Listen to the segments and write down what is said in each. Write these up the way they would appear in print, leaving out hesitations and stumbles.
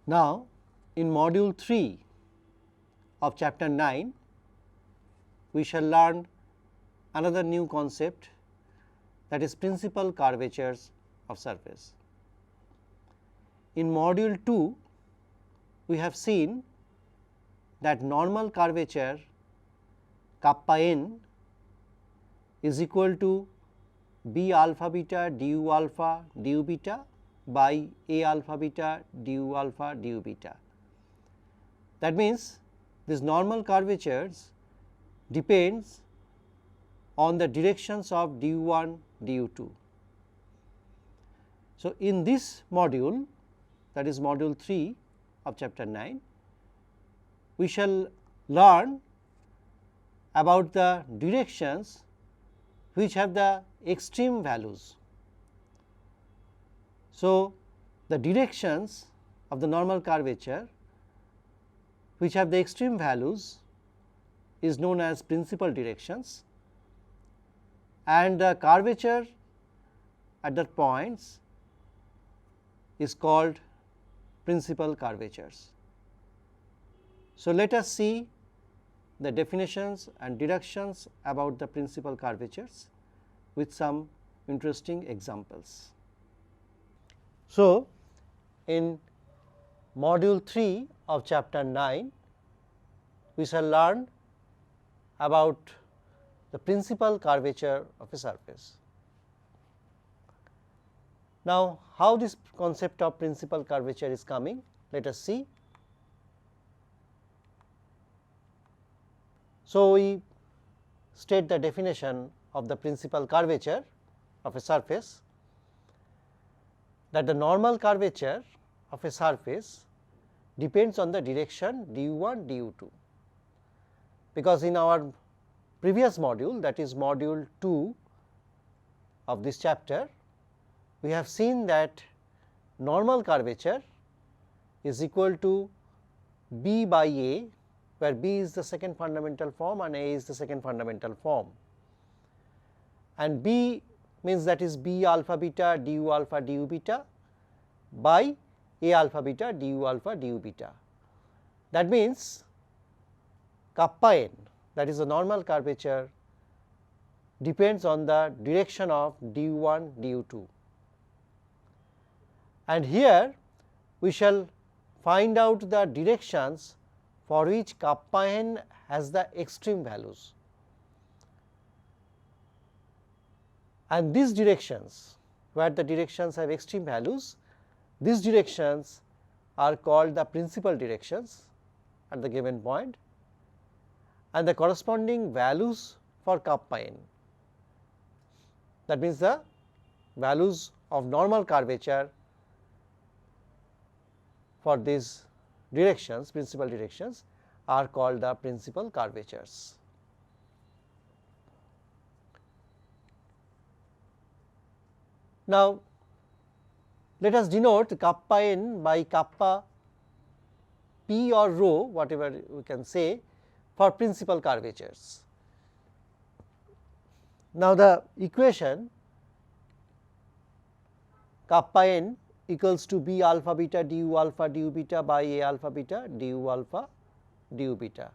Now, in module 3 of chapter 9, we shall learn another new concept, that is principal curvatures of surface. In module 2, we have seen that normal curvature kappa n is equal to b alpha beta du alpha du beta by a alpha beta du alpha du beta. That means, these normal curvatures depends on the directions of du 1 du 2. So, in this module, that is module 3 of chapter 9, we shall learn about the directions which have the extreme values. So, the directions of the normal curvature which have the extreme values is known as principal directions, and the curvature at that points is called principal curvatures. So, let us see the definitions and deductions about the principal curvatures with some interesting examples. So, in module 3 of chapter 9, we shall learn about the principal curvature of a surface. Now, how this concept of principal curvature is coming, let us see. So, we state the definition of the principal curvature of a surface, that the normal curvature of a surface depends on the direction du 1 du 2, because in our previous module, that is module 2 of this chapter, we have seen that normal curvature is equal to b by a, where b is the second fundamental form and a is the second fundamental form, and b means that is b alpha beta du alpha du beta by a alpha beta du alpha du beta. That means, kappa n, that is the normal curvature, depends on the direction of du 1 du 2, and here we shall find out the directions for which kappa n has the extreme values, and these directions, where the directions have extreme values, these directions are called the principal directions at the given point, and the corresponding values for kappa n, that means the values of normal curvature for these directions, principal directions, are called the principal curvatures. Now, let us denote kappa n by kappa p or rho, whatever we can say, for principal curvatures. Now, the equation kappa n equals to b alpha beta du alpha du beta by a alpha beta du alpha du beta.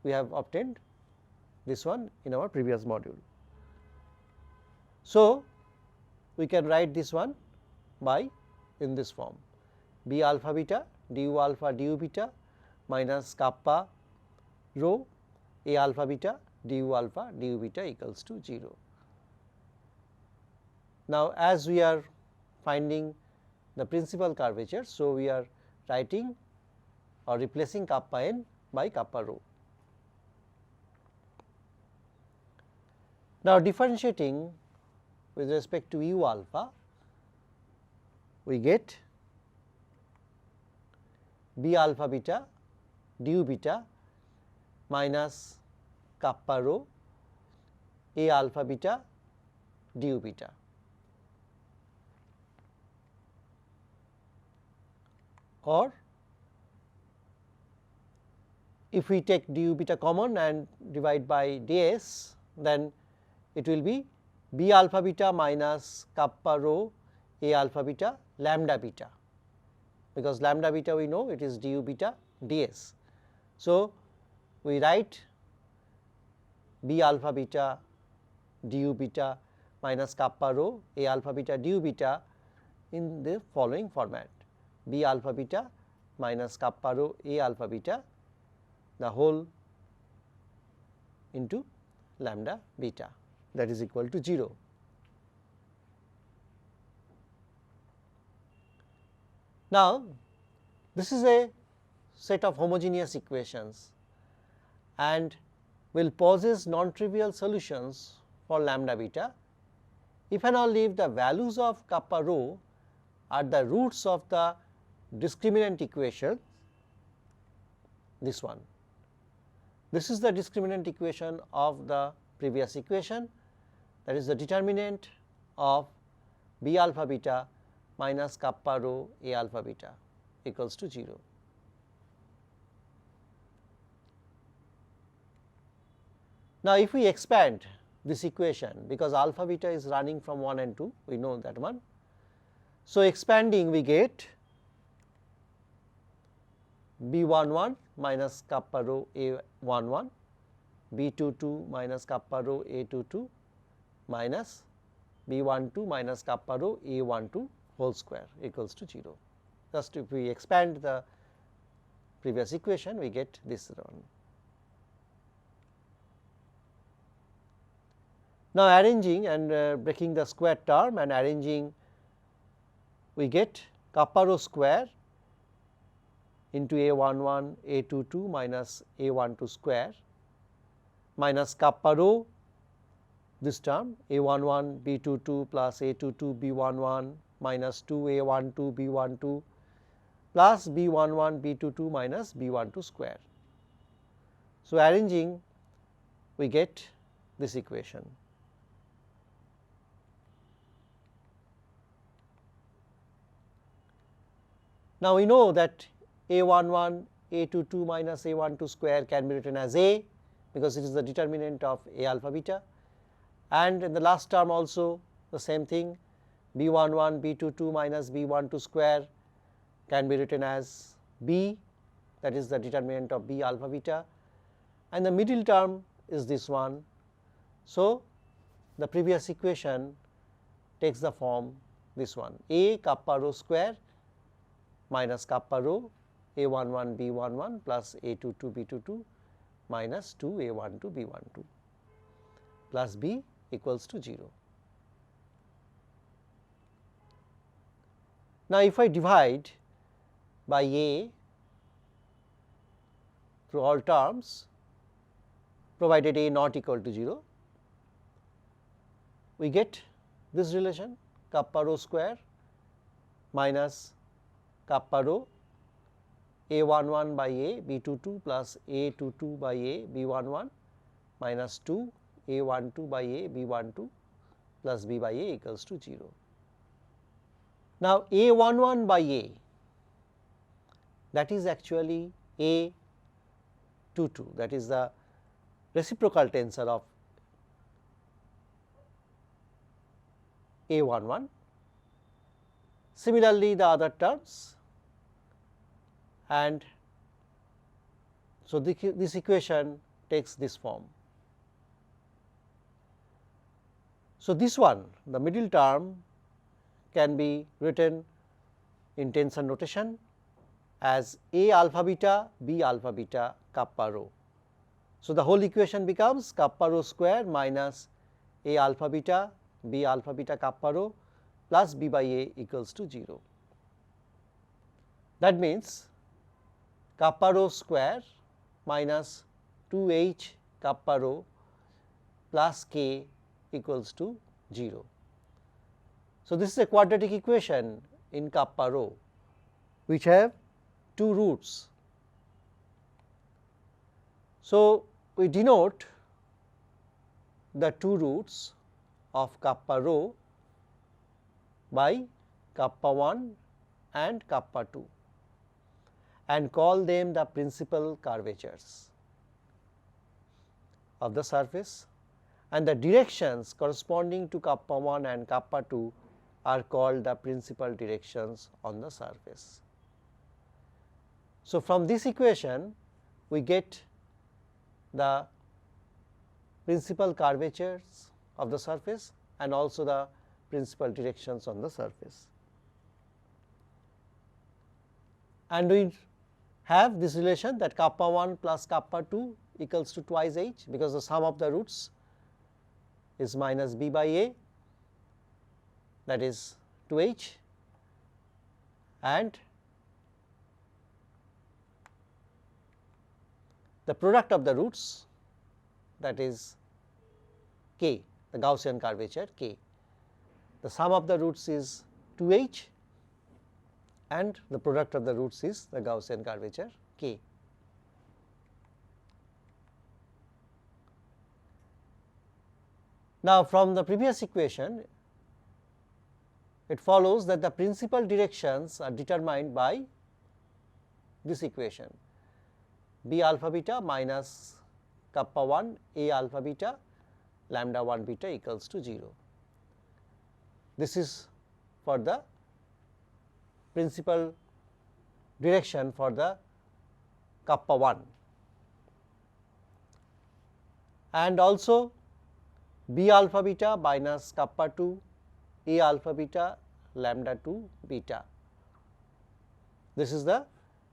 We have obtained this one in our previous module. So, we can write this one by in this form, b alpha beta du alpha du beta minus kappa rho a alpha beta du alpha du beta equals to 0. Now, as we are finding the principal curvature, so we are writing or replacing kappa n by kappa rho. Now, differentiating with respect to u alpha, we get b alpha beta du beta minus kappa rho a alpha beta du beta. Or if we take du beta common and divide by ds, then it will be b alpha beta minus kappa rho a alpha beta lambda beta, because lambda beta we know it is du beta ds. So, we write b alpha beta du beta minus kappa rho a alpha beta du beta in the following format: b alpha beta minus kappa rho a alpha beta the whole into lambda beta, that is equal to 0. Now, this is a set of homogeneous equations and will possess non-trivial solutions for lambda beta if and only if the values of kappa rho are the roots of the discriminant equation, this one. This is the discriminant equation of the previous equation, that is the determinant of b alpha beta minus kappa rho a alpha beta equals to 0. Now, if we expand this equation, because alpha beta is running from 1 and 2, we know that one. So, expanding we get b11 minus kappa rho a11, b22 minus kappa rho a22 minus b12 minus kappa rho a12 whole square equals to 0. Just if we expand the previous equation, we get this one. Now, arranging and breaking the square term and arranging, we get kappa rho square into a11 a22 minus a12 square minus kappa rho this term a11 b22 plus a22 b11 minus 2 a12 b12 plus b11 b22 minus b12 square. So, arranging we get this equation. Now, we know that a11 a22 minus a12 square can be written as a, because it is the determinant of a alpha beta, and in the last term also the same thing, b11 b22 minus b12 square can be written as b, that is the determinant of b alpha beta, and the middle term is this one. So, the previous equation takes the form this one, a kappa rho square minus kappa rho a11 b11 plus a22 b22 minus 2 a12 b12 plus b equals to 0. Now, if I divide by a through all terms provided a not equal to 0, we get this relation kappa rho square minus kappa rho a11 by a b22 plus a22 by a b11 minus 2 a12 by a b12 plus b by a equals to 0. Now, a11 by a, that is actually a22, that is the reciprocal tensor of a11. Similarly, the other terms, and so this equation takes this form. So, this one, the middle term, can be written in tensor notation as a alpha beta b alpha beta kappa rho. So, the whole equation becomes kappa rho square minus a alpha beta b alpha beta kappa rho plus b by a equals to 0. That means, kappa rho square minus 2h kappa rho plus k equals to 0. So, this is a quadratic equation in kappa rho which have two roots. So, we denote the two roots of kappa rho by kappa 1 and kappa 2 and call them the principal curvatures of the surface, and the directions corresponding to kappa 1 and kappa 2 are called the principal directions on the surface. So, from this equation we get the principal curvatures of the surface and also the principal directions on the surface. And we have this relation that kappa 1 plus kappa 2 equals to twice h, because the sum of the roots is minus b by a, that is 2h, and the product of the roots, that is k, the Gaussian curvature k. The sum of the roots is 2h and the product of the roots is the Gaussian curvature k. Now, from the previous equation it follows that the principal directions are determined by this equation, b alpha beta minus kappa 1 a alpha beta lambda 1 beta equals to 0. This is for the principal direction for the kappa 1, and also b alpha beta minus kappa 2 a alpha beta lambda 2 beta. This is the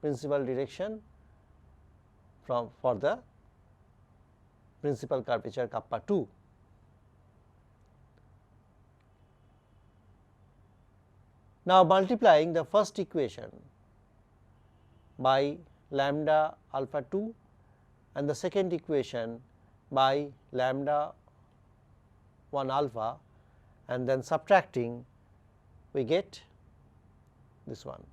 principal direction for the principal curvature kappa 2. Now, multiplying the first equation by lambda alpha 2 and the second equation by lambda 1 alpha, and then subtracting, we get this one,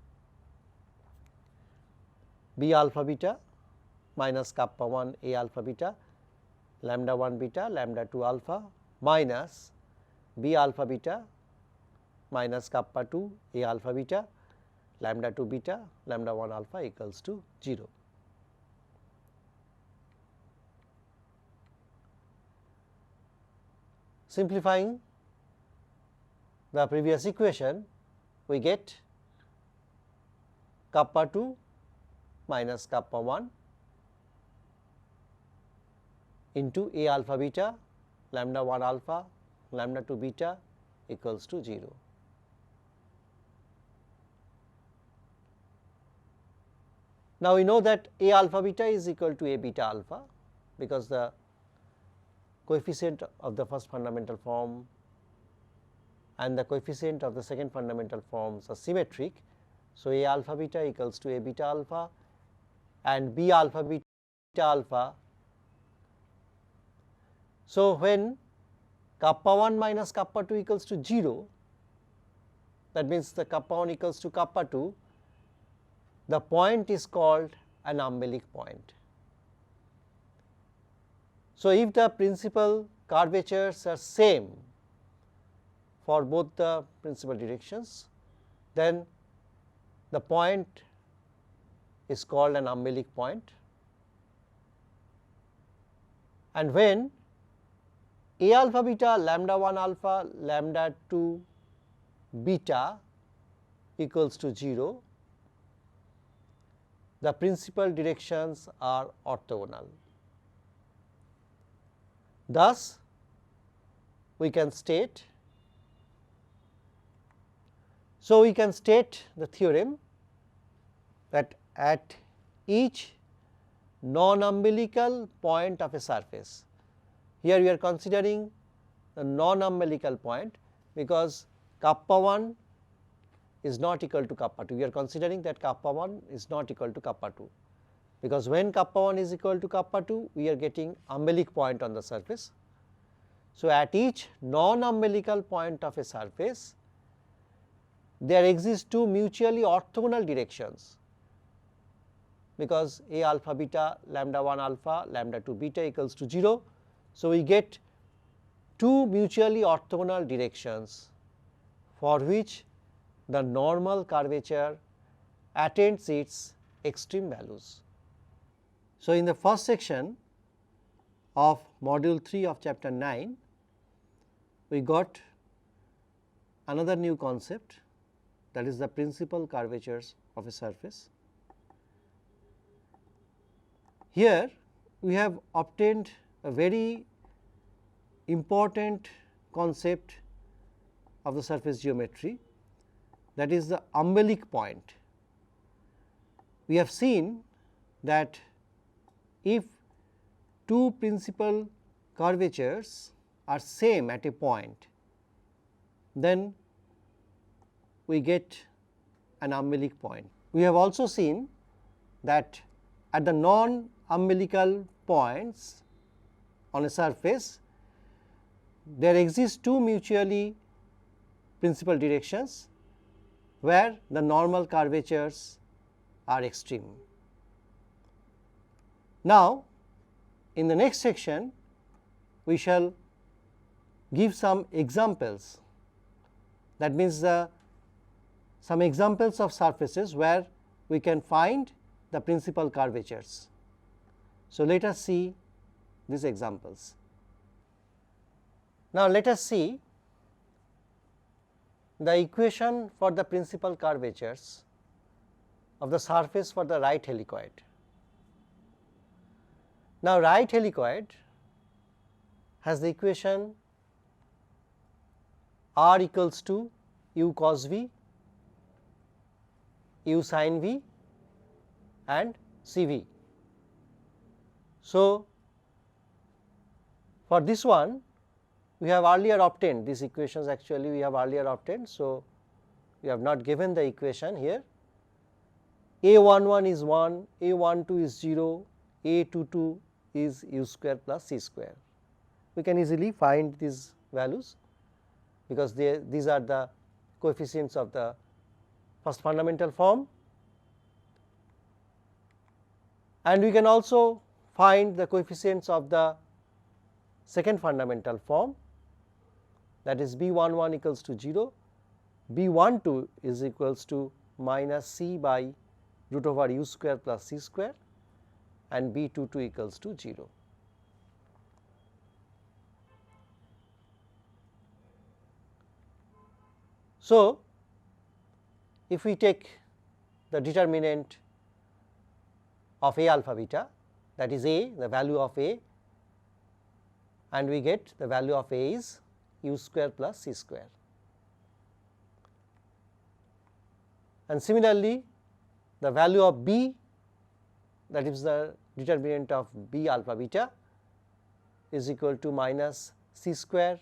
b alpha beta minus kappa 1 a alpha beta lambda 1 beta lambda 2 alpha minus b alpha beta minus kappa 2 a alpha beta lambda 2 beta lambda 1 alpha equals to 0. Simplifying the previous equation, we get kappa 2 minus kappa 1 into a alpha beta lambda 1 alpha lambda 2 beta equals to 0. Now, we know that a alpha beta is equal to a beta alpha, because the coefficient of the first fundamental form and the coefficient of the second fundamental forms are symmetric. So, a alpha beta equals to a beta alpha and b alpha beta alpha. So, when kappa 1 minus kappa 2 equals to 0, that means the kappa 1 equals to kappa 2, the point is called an umbilic point. So, if the principal curvatures are same for both the principal directions, then the point is called an umbilic point, and when a alpha beta lambda 1 alpha lambda 2 beta equals to 0, the principal directions are orthogonal. Thus, we can state the theorem that at each non-umbilical point of a surface, here we are considering the non-umbilical point, because kappa 1 is not equal to kappa 2. We are considering that kappa 1 is not equal to kappa 2, because when kappa 1 is equal to kappa 2, we are getting umbilic point on the surface. So, at each non-umbilical point of a surface, there exist two mutually orthogonal directions, because a alpha beta lambda 1 alpha lambda 2 beta equals to 0. So, we get two mutually orthogonal directions for which the normal curvature attains its extreme values. So, in the first section of module 3 of chapter 9, we got another new concept, that is the principal curvatures of a surface. Here we have obtained a very important concept of the surface geometry, that is the umbilic point. We have seen that if two principal curvatures are same at a point, then we get an umbilic point. We have also seen that at the non-umbilical points on a surface, there exist two mutually principal directions where the normal curvatures are extreme. Now, in the next section we shall give some examples, that means some examples of surfaces where we can find the principal curvatures. So, let us see these examples. Now, let us see the equation for the principal curvatures of the surface for the right helicoid. Now, right helicoid has the equation r equals to u cos v, u sin v and C v. So, for this one we have earlier obtained these equations, actually we have earlier obtained. So, we have not given the equation here. A11 is 1, A12 is 0, A22 is u square plus c square. We can easily find these values because these are the coefficients of the first fundamental form, and we can also find the coefficients of the second fundamental form, that is B11 equals to 0, B12 is equals to minus c by root over u square plus c square and B22 equals to 0. So, if we take the determinant of A alpha beta, that is A, the value of A, and we get the value of A is u square plus c square. And similarly, the value of B, that is the determinant of B alpha beta, is equal to minus c square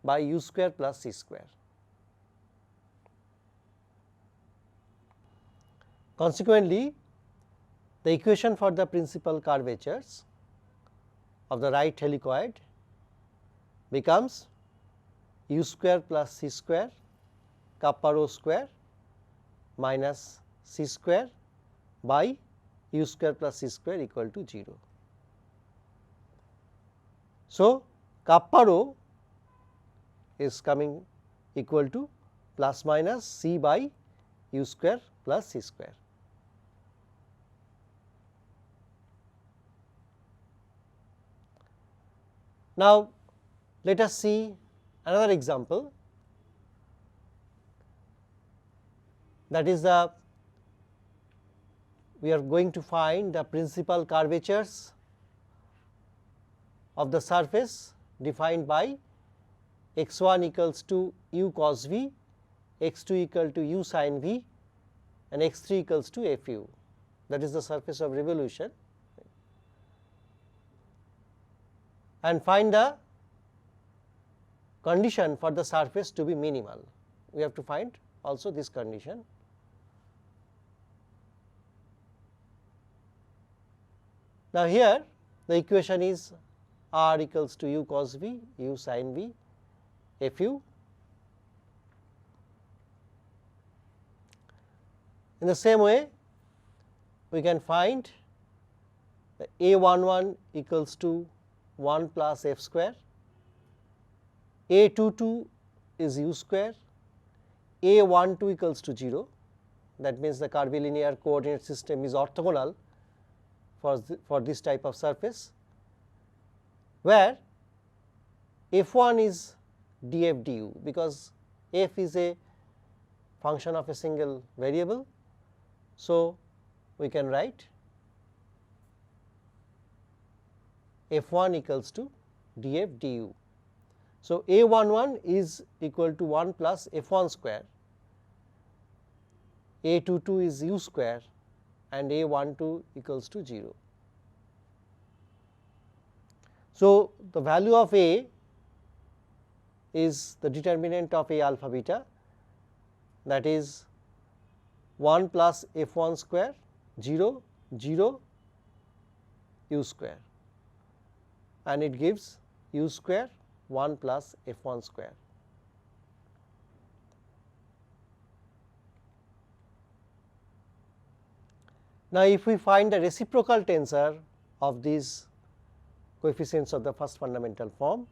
by u square plus c square. Consequently, the equation for the principal curvatures of the right helicoid becomes u square plus c square kappa rho square minus c square by u square plus c square equal to 0. So, kappa rho is coming equal to plus minus c by u square plus c square. Now, let us see another example, that is we are going to find the principal curvatures of the surface defined by x1 equals to u cos v, x2 equal to u sin v and x3 equals to fu, that is the surface of revolution, and find the condition for the surface to be minimal. We have to find also this condition. Now, here the equation is r equals to u cos v, u sin v, fu. In the same way, we can find the A11 equals to 1 plus f square, A22 is u square, A12 equals to 0, that means the curvilinear coordinate system is orthogonal for this type of surface, where f1 is df du, because f is a function of a single variable. So, we can write f1 equals to df du. So, a11 is equal to 1 plus f1 square, a22 is u square, and a12 equals to 0. So, the value of a is the determinant of a alpha beta, that is 1 plus f1 square 0 0 u square, and it gives u square 1 plus f1 square. Now, if we find the reciprocal tensor of these coefficients of the first fundamental form,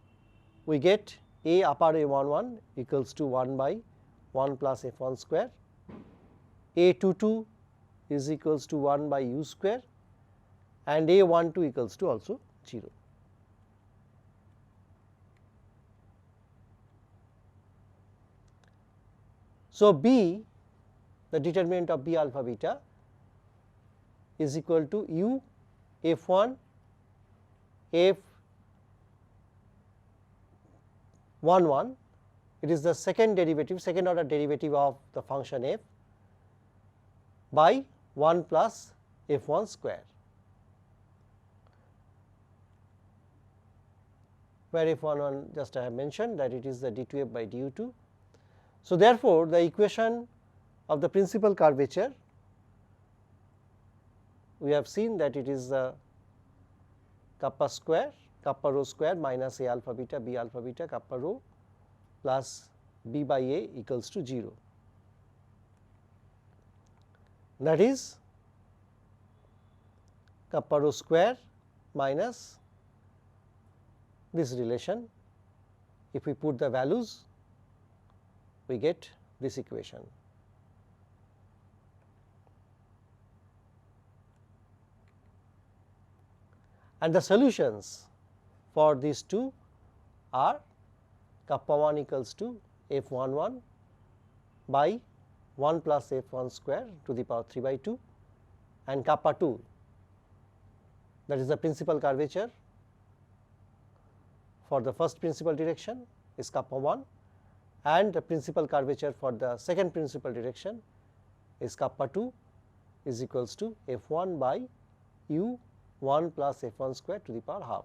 we get a upper a11 equals to 1 by 1 plus f1 square, a22 is equals to 1 by u square, and a12 equals to also 0. So, B, the determinant of B alpha beta, is equal to u f1 f11, it is the second order derivative of the function f, by 1 plus f1 square, where f11 just I have mentioned that it is the d2f by du2. So, therefore, the equation of the principal curvature, we have seen that it is the kappa rho square minus a alpha beta b alpha beta kappa rho plus b by a equals to 0. That is kappa rho square minus this relation. If we put the values, we get this equation. And the solutions for these two are kappa 1 equals to f11 by 1 plus f1 square to the power 3 by 2, and kappa 2, that is the principal curvature for the first principal direction, is kappa 1, and the principal curvature for the second principal direction is kappa 2 is equals to f1 by u 1 plus f1 square to the power half.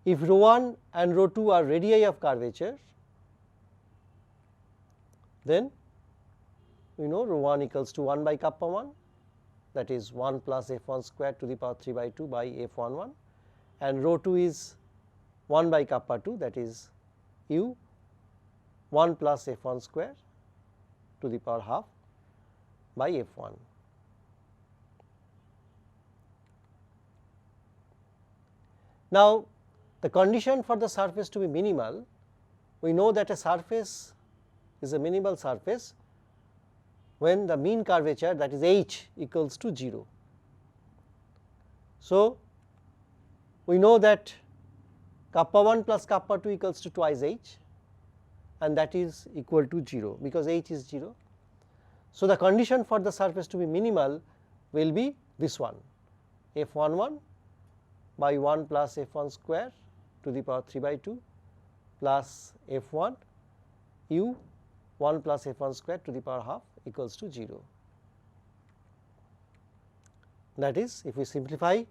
If rho 1 and rho 2 are radii of curvature, then we know rho 1 equals to 1 by kappa 1, that is 1 plus f1 square to the power 3 by 2 by f11, and rho 2 is 1 by kappa 2, that is u 1 plus f1 square to the power half by f1. Now, the condition for the surface to be minimal, we know that a surface is a minimal surface when the mean curvature, that is h, equals to 0. So, we know that kappa 1 plus kappa 2 equals to twice h, and that is equal to 0 because h is 0. So, the condition for the surface to be minimal will be this one, f11 by 1 plus f1 square to the power 3 by 2 plus f1 u 1 plus f1 square to the power half equals to 0. That is, if we simplify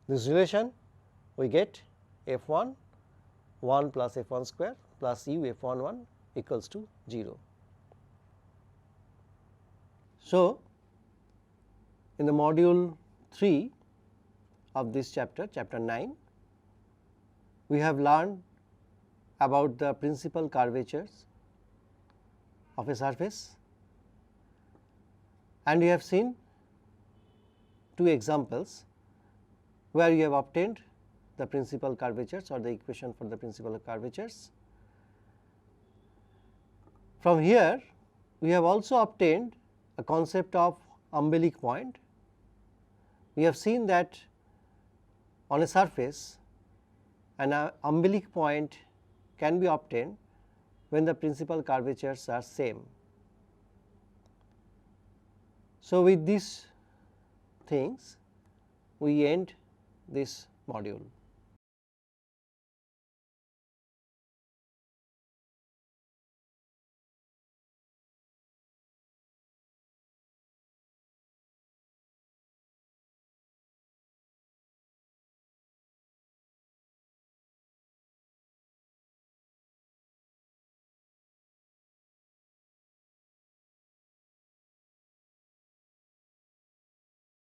this relation, we get f1 1 plus f1 square plus u f11 equals to 0. So, in the module 3 of this chapter, chapter 9, we have learned about the principal curvatures of a surface, and we have seen two examples where we have obtained the principal curvatures or the equation for the principal curvatures. From here, we have also obtained a concept of umbilic point. We have seen that on a surface, an umbilic point can be obtained when the principal curvatures are same. So, with these things, we end this module.